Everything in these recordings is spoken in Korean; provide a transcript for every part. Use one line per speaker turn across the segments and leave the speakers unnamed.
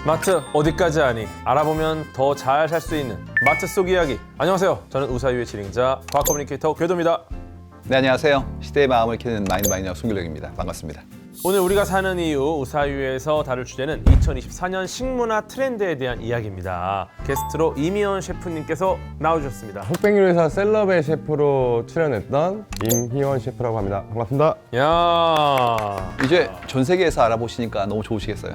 마트 어디까지 아니? 알아보면 더 잘 살 수 있는 마트 속 이야기. 안녕하세요. 저는 우사유의 진행자 과학 커뮤니케이터 궤도입니다.
네, 안녕하세요. 시대의 마음을 캐는 마이너 송길령입니다. 반갑습니다.
오늘 우리가 사는 이유 우사유에서 다룰 주제는 2024년 식문화 트렌드에 대한 이야기입니다. 게스트로 이미연 셰프님께서 나와주셨습니다.
흑백요리 회사 셀럽의 셰프로 출연했던 임희원 셰프라고 합니다. 반갑습니다.
야,
이제 전 세계에서 알아보시니까 너무 좋으시겠어요.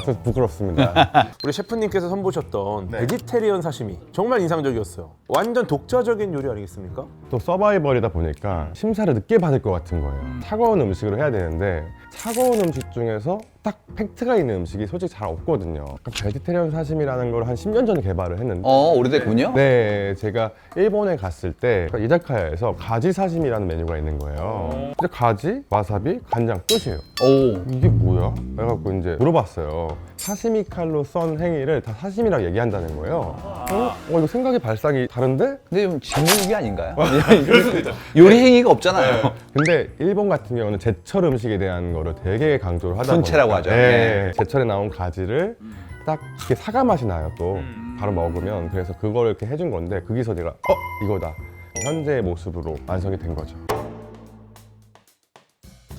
좀 부끄럽습니다.
우리 셰프님께서 선보셨던 베지테리언 사시미 정말 인상적이었어요. 완전 독자적인 요리 아니겠습니까?
또 서바이벌이다 보니까 심사를 늦게 받을 것 같은 거예요. 차가운 음식으로 해야 되는데 차가운 음식 중에서 딱 팩트가 있는 음식이 솔직히 잘 없거든요. 베지테리언 사시미라는 걸 한 10년 전에 개발을 했는데
오래됐군요.
네, 제가 일본에 갔을 때 이자카야에서 가지 사시미라는 메뉴가 있는 거예요. 근데 가지, 와사비, 간장 끝이에요.
오,
이게 뭐야? 그래갖고 이제 물어봤어요. 사시미 칼로 썬 행위를 다 사시미라고 얘기한다는 거예요. 이거 생각의 발상이 다른데?
근데 좀 재미있는 아닌가요? 요리 행위가 없잖아요.
근데 일본 같은 경우는 제철 음식에 대한 거를 되게 강조를 하다 보니까
순채라고 하죠.
네, 제철에 나온 가지를 딱 이렇게 사과 맛이 나요 또 바로 먹으면. 그래서 그걸 이렇게 해준 건데 거기서 내가 이거다 현재의 모습으로 완성이 된 거죠.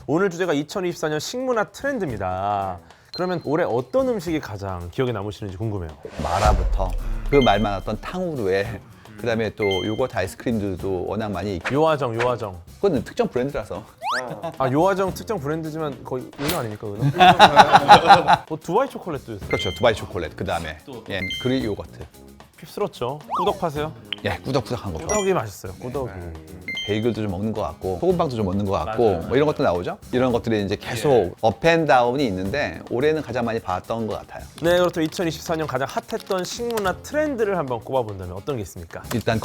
오늘 주제가 2024년 식문화 트렌드입니다. 그러면 올해 어떤 음식이 가장 기억에 남으시는지 궁금해요.
마라부터 그 말 많았던 탕후루에 그다음에 또 요거트 아이스크림들도 워낙 많이 있고
요아정.
그건 특정 브랜드라서
아, 요아정 특정 브랜드지만 거의 은어 아닙니까, 은어? 두바이 초콜릿도 있어요.
그렇죠. 두바이 초콜릿 그다음에 그릭 요거트.
휩쓸었죠. 꾸덕 파세요?
꾸덕꾸덕한 거.
꾸덕이 맛있어요, 꾸덕이.
베이글도 좀 먹는 것 같고 소금빵도 좀 먹는 것 같고 뭐 이런 것도 나오죠. 이런 것들이 이제 계속 업앤다운이 있는데 올해는 가장 많이 봤던 것 같아요.
네, 그렇다면 2024년 가장 핫했던 식문화 트렌드를 한번 꼽아본다면 어떤 게 있습니까?
일단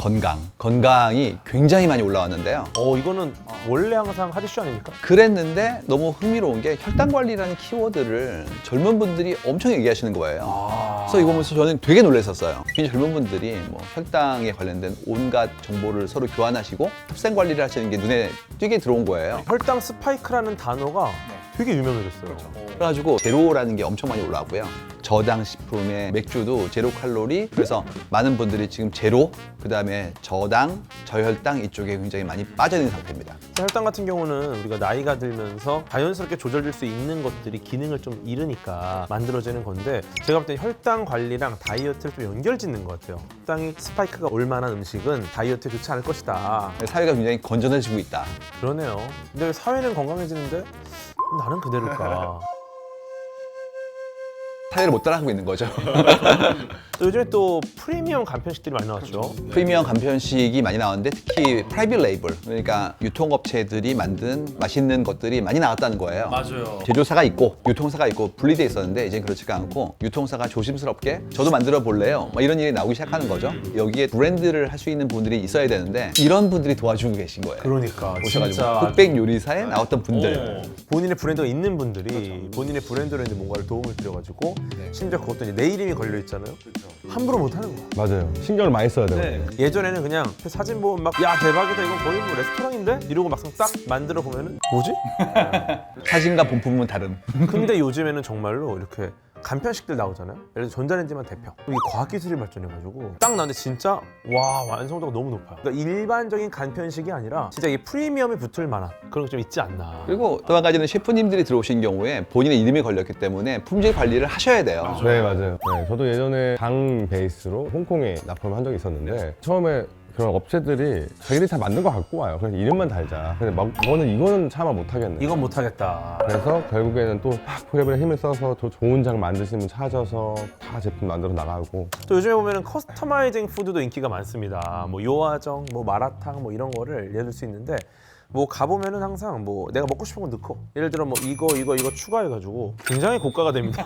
건강이 굉장히 많이 올라왔는데요.
이거는 원래 항상 핫 이슈 아닙니까?
그랬는데 너무 흥미로운 게 혈당 관리라는 키워드를 젊은 분들이 엄청 얘기하시는 거예요. 그래서 이거 보면서 저는 되게 놀랐었어요. 굉장히 젊은 분들이 뭐 혈당에 관련된 온갖 정보를 서로 교환하시고 흡생 관리를 하시는 게 눈에 띄게 들어온 거예요.
혈당 스파이크라는 단어가 되게 유명해졌어요.
그래가지고 제로라는 게 엄청 많이 올라왔고요. 저당 식품의 맥주도 제로 칼로리. 그래서 많은 분들이 지금 제로, 그다음에 저당, 저혈당 이쪽에 굉장히 많이 빠져있는 상태입니다.
혈당 같은 경우는 우리가 나이가 들면서 자연스럽게 조절될 수 있는 것들이 기능을 좀 잃으니까 만들어지는 건데, 제가 볼 때 혈당 관리랑 다이어트를 좀 연결짓는 것 같아요. 혈당이 스파이크가 올 만한 음식은 다이어트에 좋지 않을 것이다.
사회가 굉장히 건전해지고 있다.
그러네요. 근데 왜 사회는 건강해지는데 나는 그대로일까?
사회를 못 따라가고 있는 거죠.
또 요즘에 또 프리미엄 간편식들이 많이 나왔죠.
프리미엄 간편식이 많이 나왔는데 특히 프라이빗 레이블, 그러니까 유통업체들이 만든 맛있는 것들이 많이 나왔다는 거예요.
맞아요.
제조사가 있고 유통사가 있고 분리돼 있었는데 이제 그렇지가 않고 유통사가 조심스럽게 저도 만들어 볼래요, 뭐 이런 일이 나오기 시작하는 거죠. 여기에 브랜드를 할 수 있는 분들이 있어야 되는데 이런 분들이 도와주고 계신 거예요.
그러니까
오셔가지고
진짜
흑백 요리사에 나왔던 분들.
본인의 브랜드가 있는 분들이 본인의 브랜드로 이제 뭔가를 도움을 드려가지고 심지어 그것도 이제 내 이름이 걸려 있잖아요. 함부로 못 하는 거야.
맞아요. 신경을 많이 써야 돼요.
예전에는 그냥 사진 보면 막 야 대박이다, 이건 거의 뭐 레스토랑인데? 이러고 막상 딱 만들어 보면은 뭐지?
사진과 본품은 다른.
근데 요즘에는 정말로 이렇게 간편식들 나오잖아요. 예를 들어 전자레인지만 대표. 이게 과학기술이 발전해가지고 딱 나왔는데 진짜 와, 완성도가 너무 높아요. 그러니까 일반적인 간편식이 아니라 진짜 이 프리미엄이 붙을 만한 그런 게 좀 있지 않나.
그리고 또 한 가지는 셰프님들이 들어오신 경우에 본인의 이름이 걸렸기 때문에 품질 관리를 하셔야 돼요.
네, 맞아요. 네, 저도 예전에 당 베이스로 홍콩에 납품을 한 적이 있었는데 처음에 그런 업체들이 자기들이 다 만든 거 갖고 와요. 그래서 이름만 달자. 근데 막 이거는 차마 못하겠네.
이건 못하겠다.
그래서 결국에는 또 프로그램에 힘을 써서 더 좋은 장 만드시는 분 찾아서 다 제품 만들어 나가고.
또 요즘에 보면은 커스터마이징 푸드도 인기가 많습니다. 뭐 요아정, 뭐 마라탕 뭐 이런 거를 예를 들 수 있는데, 뭐 가보면은 항상 뭐 내가 먹고 싶은 거 넣고, 예를 들어 뭐 이거 추가해가지고 굉장히 고가가 됩니다.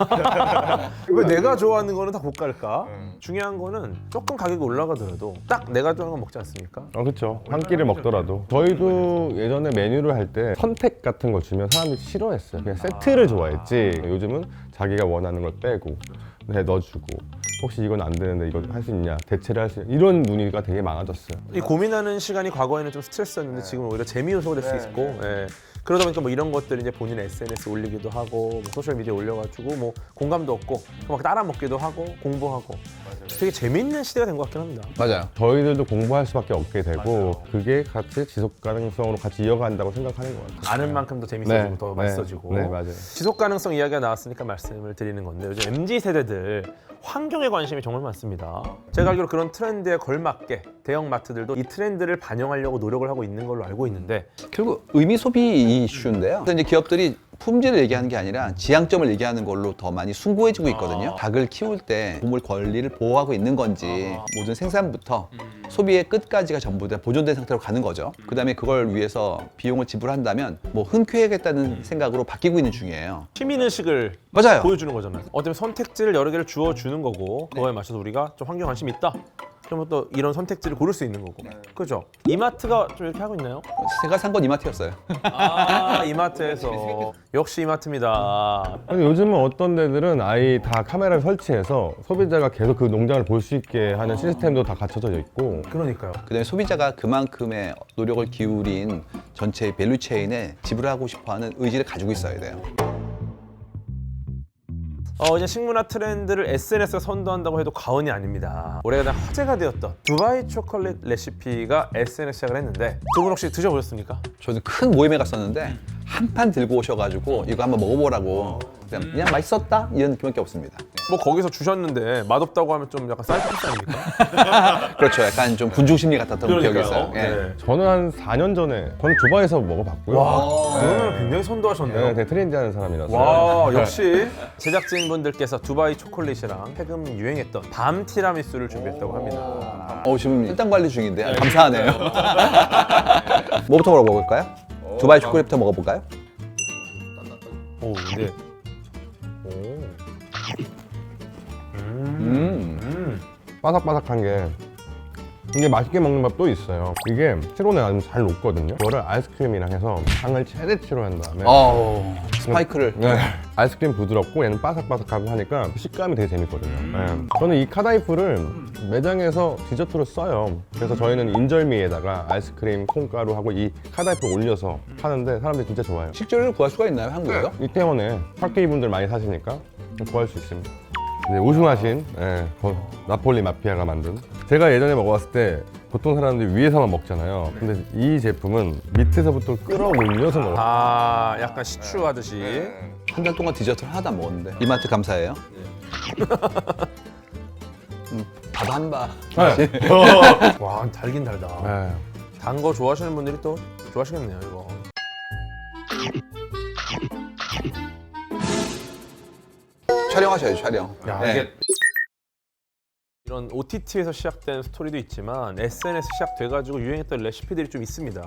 왜 내가 좋아하는 거는 다 고가일까? 중요한 거는 조금 가격이 올라가더라도 딱 내가 좋아하는 거 먹지 않습니까?
그렇죠. 한 끼를 먹더라도. 저희도 예전에 메뉴를 할 때 선택 같은 거 주면 사람들이 싫어했어요. 그냥 세트를 좋아했지. 요즘은 자기가 원하는 걸 빼고 넣어주고, 혹시 이건 안 되는데 이거 할 수 있냐, 대체를 할 수 있냐, 이런 문의가 되게 많아졌어요.
이 고민하는 시간이 과거에는 좀 스트레스였는데 지금 오히려 재미 요소가 될 수 있고, 예. 그러다 보니까 뭐 이런 것들 이제 본인 SNS 에 올리기도 하고 뭐 소셜 미디어 올려가지고 뭐 공감도 얻고 막 따라 먹기도 하고 공부하고 되게 재밌는 시대가 된 것 같긴 합니다.
맞아요.
저희들도 공부할 수밖에 없게 되고 그게 같이 지속 가능성으로 같이 이어간다고 생각하는 것 같아요.
아는 만큼 더 재밌어지고 더 맛있어지고.
네, 맞아요.
지속 가능성 이야기가 나왔으니까 말씀을 드리는 건데 요즘 MZ 세대들 환경에 관심이 정말 많습니다. 제가 알기로 그런 트렌드에 걸맞게 대형 마트들도 이 트렌드를 반영하려고 노력을 하고 있는 걸로 알고 있는데
결국 의미 소비 이슈인데요. 그래서 이제 기업들이 품질을 얘기하는 게 아니라 지향점을 얘기하는 걸로 더 많이 숭고해지고 있거든요. 닭을 키울 때 동물 권리를 보호하고 있는 건지 모든 생산부터 소비의 끝까지가 전부 다 보존된 상태로 가는 거죠. 그다음에 그걸 위해서 비용을 지불한다면 뭐 흔쾌하겠다는 생각으로 바뀌고 있는 중이에요.
시민의식을
맞아요.
보여주는 거잖아요. 어쩌면 선택지를 여러 개를 주어주는 거고 그거에 맞춰서 우리가 좀 환경 관심이 있다. 그러면 또 이런 선택지를 고를 수 있는 거고. 그죠? 이마트가 좀 이렇게 하고 있나요?
제가 산 건 이마트였어요.
아 이마트에서 역시 이마트입니다.
근데 요즘은 어떤 데들은 아예 다 카메라를 설치해서 소비자가 계속 그 농장을 볼 수 있게 하는 시스템도 다 갖춰져 있고
그러니까요.
그다음에 소비자가 그만큼의 노력을 기울인 전체 밸류체인에 지불하고 싶어하는 의지를 가지고 있어야 돼요.
이제 식문화 트렌드를 SNS가 선도한다고 해도 과언이 아닙니다. 올해가 화제가 되었던 두바이 초콜릿 레시피가 SNS 시작을 했는데 두 분 혹시 드셔보셨습니까?
저는 큰 모임에 갔었는데 한 판 들고 오셔가지고 이거 한번 먹어보라고 그냥 맛있었다 이런 느낌밖에 없습니다.
뭐 거기서 주셨는데 맛없다고 하면 좀 약간 사이코패스 아닙니까?
그렇죠. 약간 좀 군중 심리 같았던 기억이
그러니까요.
있어요. 예.
네.
저는 한 4년 전에 저는 두바이에서 먹어봤고요.
와, 그러면 굉장히 선도하셨네요.
네, 되게 트렌디한 사람이라서.
와, 역시 제작진분들께서 두바이 초콜릿이랑 최근 유행했던 밤 티라미수를 준비했다고 합니다.
지금 일당 관리 중인데 감사하네요. 뭐부터 먹어볼까요? 두바이 초콜릿부터 먹어볼까요?
오, 네. 오.
바삭바삭한 게 이게 맛있게 먹는 밥도 있어요. 이게 시로에 아주 잘 녹거든요. 그거를 아이스크림이랑 해서 당을 최대치로 한 다음에
스파이크를
네. 아이스크림 부드럽고 얘는 바삭바삭하고 하니까 식감이 되게 재밌거든요. 네. 저는 이 카다이프를 매장에서 디저트로 써요. 그래서 저희는 인절미에다가 아이스크림, 콩가루하고 이 카다이프를 올려서 파는데 사람들이 진짜 좋아해요.
식재료를 구할 수가 있나요, 한국에서?
이태원에 학교이 분들 많이 사시니까 구할 수 있습니다. 네, 우승하신 나폴리 마피아가 만든 제가 예전에 먹어봤을 때 보통 사람들이 위에서만 먹잖아요. 근데 이 제품은 밑에서부터 끌어올려서 먹어요.
아, 약간 시추 하듯이.
한 달 동안 디저트를 하나도 안 먹었는데 이마트 감사해요. 밥 한 바.
와, 달긴 달다.
네.
단 거 좋아하시는 분들이 또 좋아하시겠네요, 이거.
촬영하셔야죠, 촬영.
야,
네.
이게 이런 OTT에서 시작된 스토리도 있지만 SNS 시작돼가지고 유행했던 레시피들이 좀 있습니다.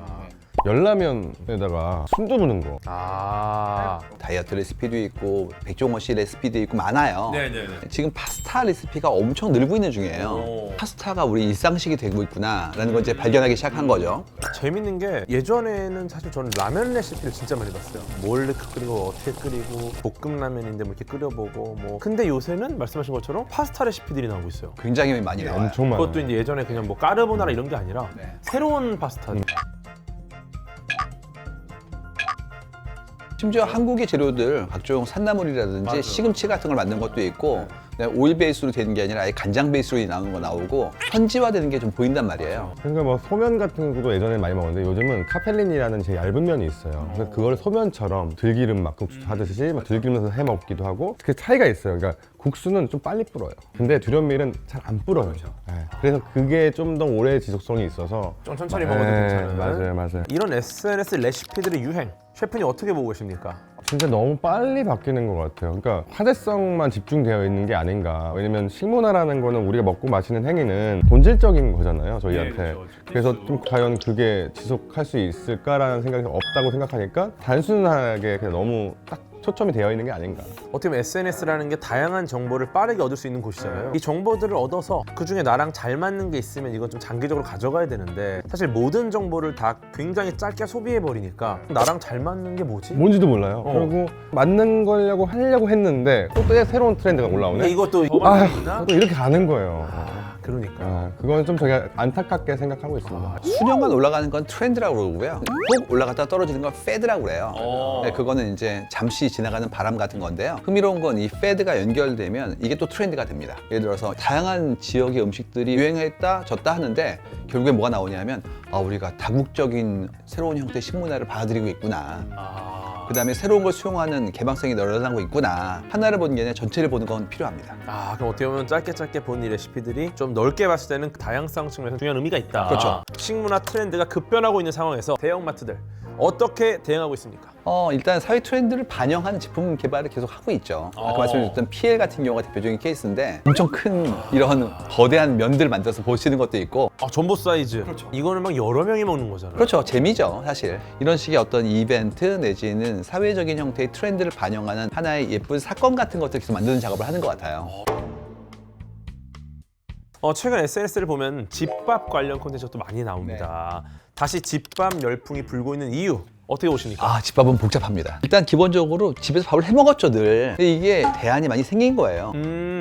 열라면에다가 순두 부는 거.
아,
다이어트 레시피도 있고 백종원 씨 레시피도 있고 많아요.
네네네.
지금 파스타 레시피가 엄청 늘고 있는 중이에요.
오.
파스타가 우리 일상식이 되고 있구나라는 걸 이제 발견하기 시작한 거죠.
재밌는 게 예전에는 사실 저는 라면 레시피를 진짜 많이 봤어요. 뭘 끓이고 어떻게 끓이고 볶음 라면인데 뭐 이렇게 끓여보고 뭐. 근데 요새는 말씀하신 것처럼 파스타 레시피들이 나오고 있어요.
굉장히 많이 나와요.
엄청 많아요.
그것도 이제 예전에 그냥 뭐 까르보나라 이런 게 아니라
네.
새로운 파스타.
심지어 한국의 재료들 각종 산나물이라든지 시금치 같은 걸 만든 것도 있고 그냥 오일 베이스로 되는 게 아니라 아예 간장 베이스로 나오는 거 나오고 현지화되는 게 좀 보인단 말이에요.
그러니까 뭐 소면 같은 것도 예전에 많이 먹었는데 요즘은 카펠린이라는 제 얇은 면이 있어요. 그래서 그걸 소면처럼 들기름 막국수 하듯이 막 들기름에서 해 먹기도 하고 그 차이가 있어요. 그러니까 국수는 좀 빨리 불어요. 근데 두련밀은 잘 안 불어요. 네. 그래서 그게 좀 더 오래 지속성이 있어서
좀 천천히 먹어도 괜찮은.
맞아요.
이런 SNS 레시피들의 유행 셰프님 어떻게 보고 계십니까?
진짜 너무 빨리 바뀌는 것 같아요. 그러니까 화제성만 집중되어 있는 게 아닌가. 왜냐면 식문화라는 거는 우리가 먹고 마시는 행위는 본질적인 거잖아요, 저희한테. 그래서 좀 과연 그게 지속할 수 있을까라는 생각이 없다고 생각하니까 단순하게 그냥 너무 딱 초점이 되어 있는 게 아닌가.
어떻게 보면 SNS라는 게 다양한 정보를 빠르게 얻을 수 있는 곳이잖아요. 이 정보들을 얻어서 그중에 나랑 잘 맞는 게 있으면 이건 좀 장기적으로 가져가야 되는데 사실 모든 정보를 다 굉장히 짧게 소비해버리니까 나랑 잘 맞는 게 뭐지?
뭔지도 몰라요. 그리고 맞는 거려고 하려고 했는데 또 새로운 트렌드가 올라오네.
근데 이것도
또 이렇게 가는 거예요.
그러니까.
그건 좀 제가 안타깝게 생각하고 있습니다.
수년간 올라가는 건 트렌드라고 그러고요. 꼭 올라갔다 떨어지는 건 패드라고 그래요. 네, 그거는 이제 잠시 지나가는 바람 같은 건데요. 흥미로운 건 이 패드가 연결되면 이게 또 트렌드가 됩니다. 예를 들어서 다양한 지역의 음식들이 유행했다 졌다 하는데 결국에 뭐가 나오냐면 우리가 다국적인 새로운 형태의 식문화를 받아들이고 있구나. 그 다음에 새로운 걸 수용하는 개방성이 늘어나고 있구나. 하나를 보는 게 아니라 전체를 보는 건 필요합니다.
그럼 어떻게 보면 짧게 본 이 레시피들이 좀 넓게 봤을 때는 그 다양성 측면에서 중요한 의미가 있다.
그렇죠.
식문화 트렌드가 급변하고 있는 상황에서 대형마트들 어떻게 대응하고 있습니까?
일단 사회 트렌드를 반영하는 제품 개발을 계속 하고 있죠. 아까 말씀드렸던 PL 같은 경우가 대표적인 케이스인데 엄청 큰 이런 거대한 면들 만들어서 보시는 것도 있고
전보 사이즈. 그렇죠. 이거는 막 여러 명이 먹는 거잖아요.
그렇죠. 재미죠, 사실. 이런 식의 어떤 이벤트 내지는 사회적인 형태의 트렌드를 반영하는 하나의 예쁜 사건 같은 것들을 계속 만드는 작업을 하는 것 같아요.
최근 SNS를 보면 집밥 관련 콘텐츠가 또 많이 나옵니다. 다시 집밥 열풍이 불고 있는 이유 어떻게 보십니까?
집밥은 복잡합니다. 일단 기본적으로 집에서 밥을 해 먹었죠, 늘. 근데 이게 대안이 많이 생긴 거예요.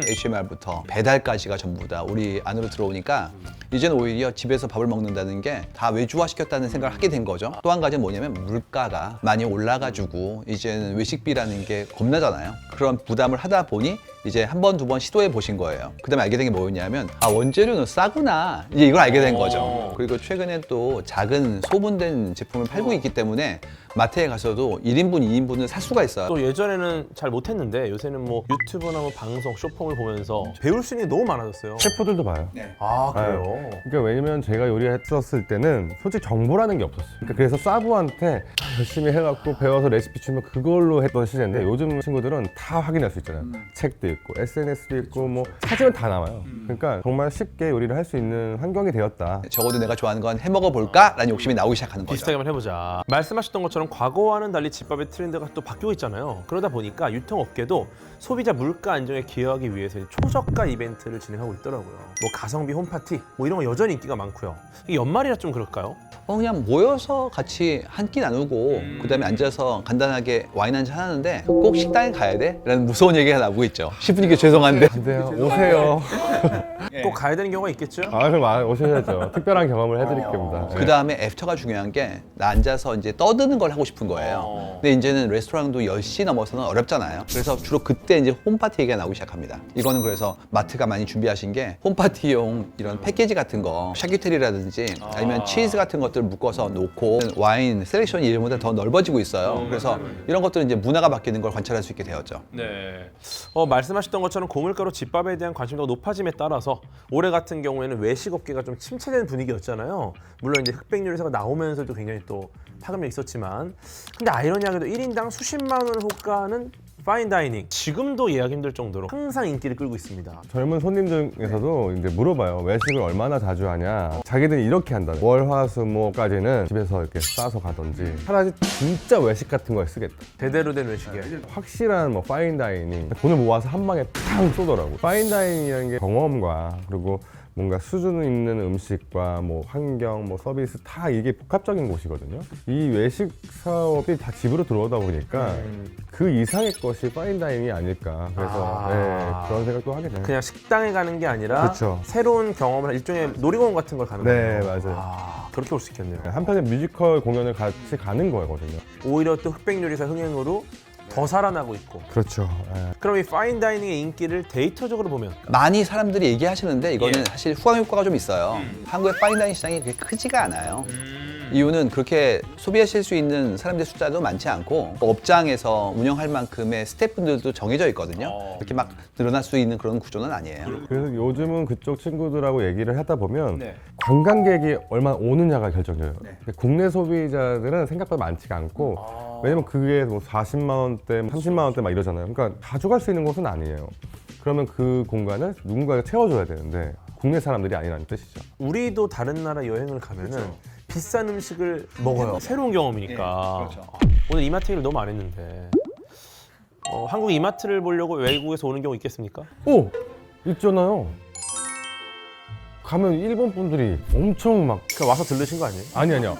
HMR부터 배달까지가 전부 다 우리 안으로 들어오니까 이제는 오히려 집에서 밥을 먹는다는 게 다 외주화시켰다는 생각을 하게 된 거죠. 또 한 가지는 뭐냐면 물가가 많이 올라가지고 이제는 외식비라는 게 겁나잖아요. 그런 부담을 하다 보니 이제 한 번, 두 번 시도해 보신 거예요. 그 다음에 알게 된 게 뭐였냐면 원재료는 싸구나. 이제 이걸 알게 된 거죠. 그리고 최근에 또 작은 소분된 제품을 팔고 있기 때문에 마트에 가서도 1인분, 2인분을 살 수가 있어요.
또 예전에는 잘 못했는데 요새는 뭐 유튜브나 뭐 방송, 쇼폼을 보면서 배울 수 있는 게 너무 많아졌어요.
셰프들도 봐요.
그래요?
그러니까 왜냐면 제가 요리했었을 때는 솔직히 정보라는 게 없었어요. 그러니까 그래서 사부한테 열심히 해갖고 배워서 레시피 주면 그걸로 했던 시대인데 요즘 친구들은 다 확인할 수 있잖아요. 책도 있고 SNS도 있고 뭐 찾으면 다 나와요. 그러니까 정말 쉽게 요리를 할 수 있는 환경이 되었다.
적어도 내가 좋아하는 건 해 먹어볼까? 라는 욕심이 나오기 시작하는 거죠.
비슷하게 한번 해보자. 말씀하셨던 것처럼 과거와는 달리 집밥의 트렌드가 또 바뀌고 있잖아요. 그러다 보니까 유통업계도 소비자 물가 안정에 기여하기 위해서 초저가 이벤트를 진행하고 있더라고요. 뭐 가성비 홈파티 뭐 이런 거 여전히 인기가 많고요. 이게 연말이라 좀 그럴까요?
그냥 모여서 같이 한 끼 나누고 그 다음에 앉아서 간단하게 와인 한잔 하는데 꼭 식당에 가야 돼? 라는 무서운 얘기가 나오고 있죠. 셰프님께 죄송한데
안 돼요. 오세요.
꼭 가야 되는 경우가 있겠죠?
그럼 오셔야죠. 특별한 경험을 해드릴 겁니다.
그 다음에 애프터가 중요한 게 나 앉아서 이제 떠드는 걸 하고 싶은 거예요. 근데 이제는 레스토랑도 10시 넘어서는 어렵잖아요. 그래서 주로 그때 이제 홈파티 얘기가 나오기 시작합니다. 이거는 그래서 마트가 많이 준비하신 게 홈파티용 이런 패키지 같은 거 샤큐테리라든지 아니면 치즈 같은 것들 묶어서 놓고 와인 셀렉션이 예전보다 더 넓어지고 있어요. 그래서 이런 것들은 이제 문화가 바뀌는 걸 관찰할 수 있게 되었죠.
네. 말씀하셨던 것처럼 고물가로 집밥에 대한 관심도가 높아짐에 따라서 올해 같은 경우에는 외식업계가 좀 침체되는 분위기였잖아요. 물론 이제 흑백 요리사가 나오면서도 굉장히 또 파급력이 있었지만 근데 아이러니하게도 1인당 수십만 원 호가는 파인다이닝 지금도 예약 힘들 정도로 항상 인기를 끌고 있습니다.
젊은 손님 중에서도 이제 물어봐요. 외식을 얼마나 자주 하냐. 자기들이 이렇게 한다. 월, 화, 수, 목까지는 집에서 이렇게 싸서 가든지 차라리 진짜 외식 같은 거에 쓰겠다.
제대로 된 외식에.
확실한 뭐 파인다이닝 돈을 모아서 한 방에 팡 쏘더라고. 파인다이닝이라는 게 경험과 그리고 뭔가 수준 있는 음식과 뭐 환경, 뭐 서비스 다 이게 복합적인 곳이거든요. 이 외식 사업이 다 집으로 들어오다 보니까 그 이상의 것이 파인다이닝이 아닐까. 그래서 그런 생각도 하게 돼요.
그냥 식당에 가는 게 아니라
그렇죠.
새로운 경험을 일종의 놀이공원 같은 걸 가는
네,
거예요.
맞아요.
그렇게 볼 수 있겠네요.
한편의 뮤지컬 공연을 같이 가는 거거든요.
오히려 또 흑백 요리사 흥행으로 더 살아나고 있고.
그렇죠.
그럼 이 파인다이닝의 인기를 데이터적으로 보면
많이 사람들이 얘기하시는데 이거는 사실 후광 효과가 좀 있어요. 한국의 파인다이닝 시장이 그렇게 크지가 않아요. 이유는 그렇게 소비하실 수 있는 사람들 숫자도 많지 않고 업장에서 운영할 만큼의 스태프분들도 정해져 있거든요. 그렇게 막 늘어날 수 있는 그런 구조는 아니에요.
그래서 요즘은 그쪽 친구들하고 얘기를 하다 보면 관광객이 얼마나 오느냐가 결정져요. 근데 국내 소비자들은 생각보다 많지가 않고 왜냐면 그게 뭐 40만 원대, 30만 원대 막 이러잖아요. 그러니까 가져갈 수 있는 곳은 아니에요. 그러면 그 공간을 누군가가 채워줘야 되는데 국내 사람들이 아니라는 뜻이죠.
우리도 다른 나라 여행을 가면은 비싼 음식을 먹어요. 새로운 경험이니까. 오늘 이마트 얘기를 너무 안 했는데 한국 이마트를 보려고 외국에서 오는 경우 있겠습니까?
오! 있잖아요. 가면 일본 분들이 엄청 막
그 와서 들르신 거 아니에요?
아니요.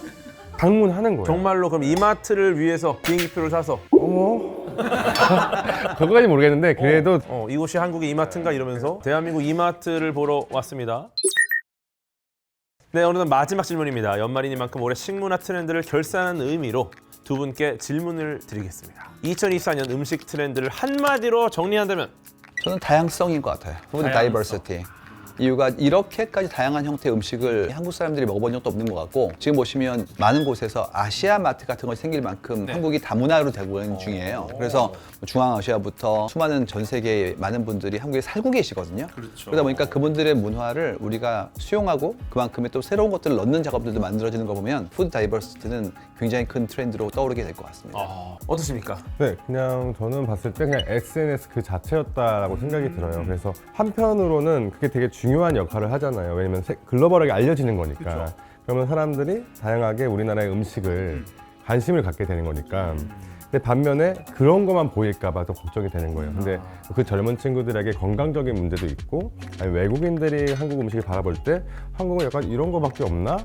방문하는 거예요.
정말로 그럼 이마트를 위해서 비행기표를 사서
어머. 그거까지 모르겠는데 그래도
이곳이 한국의 이마트인가 이러면서 대한민국 이마트를 보러 왔습니다. 네, 오늘은 마지막 질문입니다. 연말이니만큼 올해 식문화 트렌드를 결산하는 의미로 두 분께 질문을 드리겠습니다. 2024년 음식 트렌드를 한마디로 정리한다면?
저는 다양성인 것 같아요. 푸드 다이버시티. 이유가 이렇게까지 다양한 형태의 음식을 한국 사람들이 먹어본 적도 없는 것 같고, 지금 보시면 많은 곳에서 아시아 마트 같은 것이 생길 만큼 한국이 다문화로 되고 있는 중이에요. 그래서 중앙아시아부터 수많은 전 세계의 많은 분들이 한국에 살고 계시거든요. 그러다 보니까 그분들의 문화를 우리가 수용하고 그만큼의 또 새로운 것들을 넣는 작업들도 만들어지는 거 보면 푸드 다이버시티는 굉장히 큰 트렌드로 떠오르게 될 것 같습니다.
어떻습니까?
네, 그냥 저는 봤을 때 그냥 SNS 그 자체였다라고 생각이 들어요. 그래서 한편으로는 그게 되게 중요한 역할을 하잖아요. 왜냐면 글로벌하게 알려지는 거니까. 그러면 사람들이 다양하게 우리나라의 음식을 관심을 갖게 되는 거니까. 근데 반면에 그런 것만 보일까봐 또 걱정이 되는 거예요. 근데 그 젊은 친구들에게 건강적인 문제도 있고, 아니 외국인들이 한국 음식을 바라볼 때 한국은 약간 이런 거밖에 없나?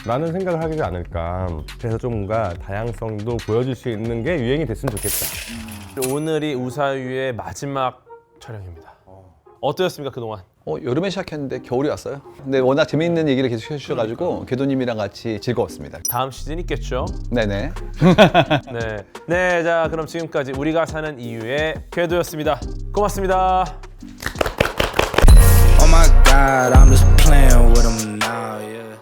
라는 생각을 하지 않을까. 그래서 좀 뭔가 다양성도 보여줄 수 있는 게 유행이 됐으면 좋겠다.
오늘이 우사유의 마지막 촬영입니다. 어떠셨습니까 그동안?
여름에 시작했는데 겨울이 왔어요. 근데 워낙 재미있는 얘기를 계속 해주셔가지고 궤도님이랑 같이 즐거웠습니다.
다음 시즌 있겠죠?
네네.
네, 자 그럼 지금까지 우리가 사는 이유의 궤도였습니다. 고맙습니다.
Oh my God, I'm just playing with them now, yeah.